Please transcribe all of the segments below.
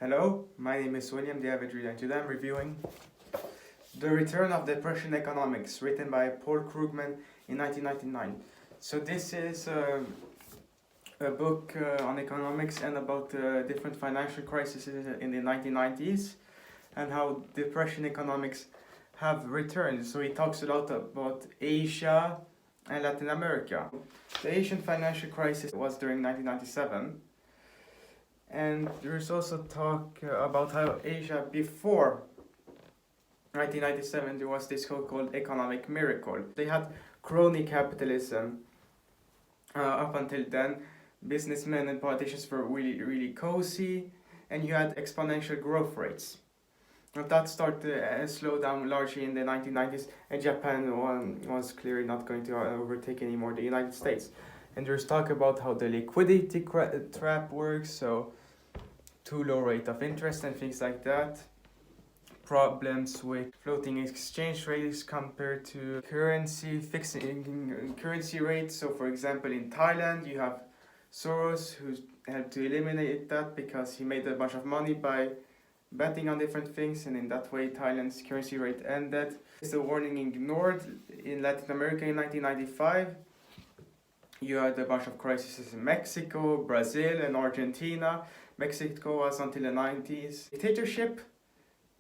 Hello, my name is William the Average Reader, and today I'm reviewing The Return of Depression Economics, written by Paul Krugman in 1999. So this is a book on economics and about different financial crises in the 1990s and how depression economics have returned. So he talks a lot about Asia and Latin America. The Asian financial crisis was during 1997. And there's also talk about how Asia before 1997 there was this so-called economic miracle. They had crony capitalism up until then. Businessmen and politicians were really cozy, and you had exponential growth rates. And that started to slow down largely in the 1990s, and Japan was clearly not going to overtake anymore the United States. And there's talk about how the liquidity trap works, so too low rate of interest and things like that. Problems with floating exchange rates compared to fixing currency rates. So for example, in Thailand, you have Soros, who helped to eliminate that because he made a bunch of money by betting on different things, and in that way Thailand's currency rate ended. It's a warning ignored. In Latin America in 1995, you had a bunch of crises in Mexico, Brazil, and Argentina. Mexico was until the 90s. Dictatorship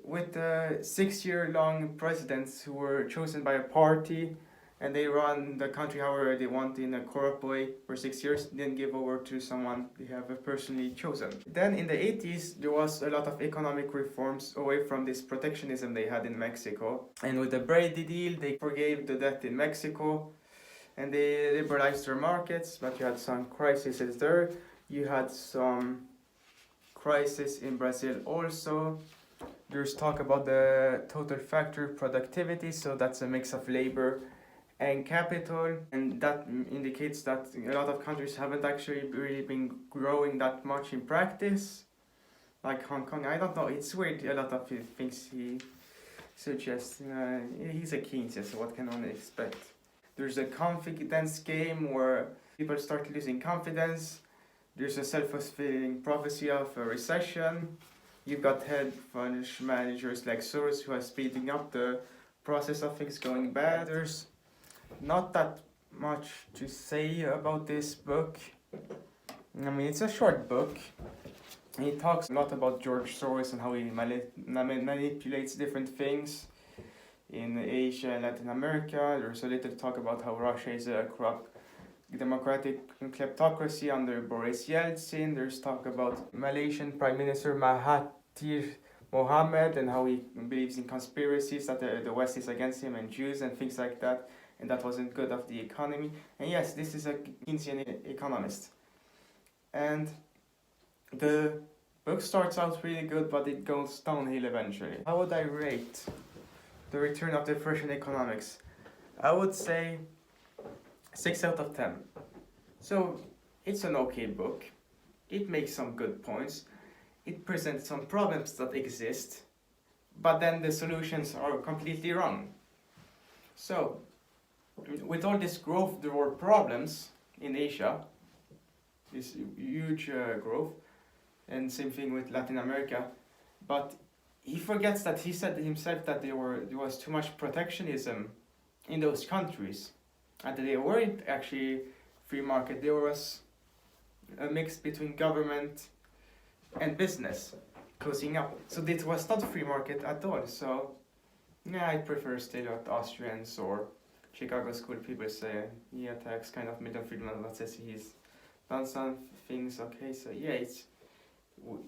with 6-year-long presidents who were chosen by a party, and they run the country however they want in a corrupt way for 6 years, then give over to someone they have personally chosen. Then in the 80s, there was a lot of economic reforms away from this protectionism they had in Mexico. And with the Brady deal, they forgave the debt in Mexico, and they liberalized their markets, but you had some crises there. You had some crisis in Brazil also. There's talk about the total factor productivity, so that's a mix of labor and capital, and that indicates that a lot of countries haven't actually really been growing that much in practice. Like Hong Kong, I don't know, it's weird, a lot of things he suggests. He's a Keynesian, so what can one expect? There's a confidence game where people start losing confidence. There's a self-fulfilling prophecy of a recession. You've got hedge fund managers like Soros who are speeding up the process of things going bad. There's not that much to say about this book. I mean, it's a short book. He talks a lot about George Soros and how he manipulates different things in Asia and Latin America. There's a little talk about how Russia is a corrupt democratic kleptocracy under Boris Yeltsin. There's talk about Malaysian Prime Minister Mahathir Mohamad and how he believes in conspiracies, that the West is against him, and Jews and things like that, and that wasn't good of the economy. And yes, this is a Keynesian economist. And the book starts out really good, but it goes downhill eventually. How would I rate The Return of Depression Economics? I would say 6 out of 10. So it's an okay book. It makes some good points. It presents some problems that exist, but then the solutions are completely wrong. So with all this growth, there were problems in Asia, this huge growth, and same thing with Latin America. But he forgets that he said himself that there was too much protectionism in those countries, and they weren't actually free market. There was a mix between government and business closing up. So it was not free market at all. So yeah, I prefer still what Austrians or Chicago school people say. He attacks kind of Milton Friedman, but says he's done some things okay. So yeah,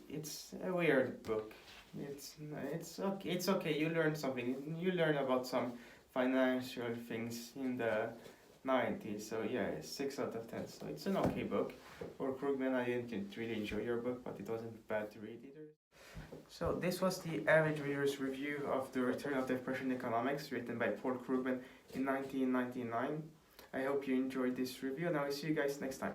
it's a weird book. It's okay. It's okay. You learn something. You learn about some financial things in the 90s. So yeah, 6 out of 10. So it's an okay book. For Krugman, I didn't really enjoy your book, but it wasn't bad to read either. So this was the Average Reader's review of The Return of Depression Economics, written by Paul Krugman in 1999. I hope you enjoyed this review, and I will see you guys next time.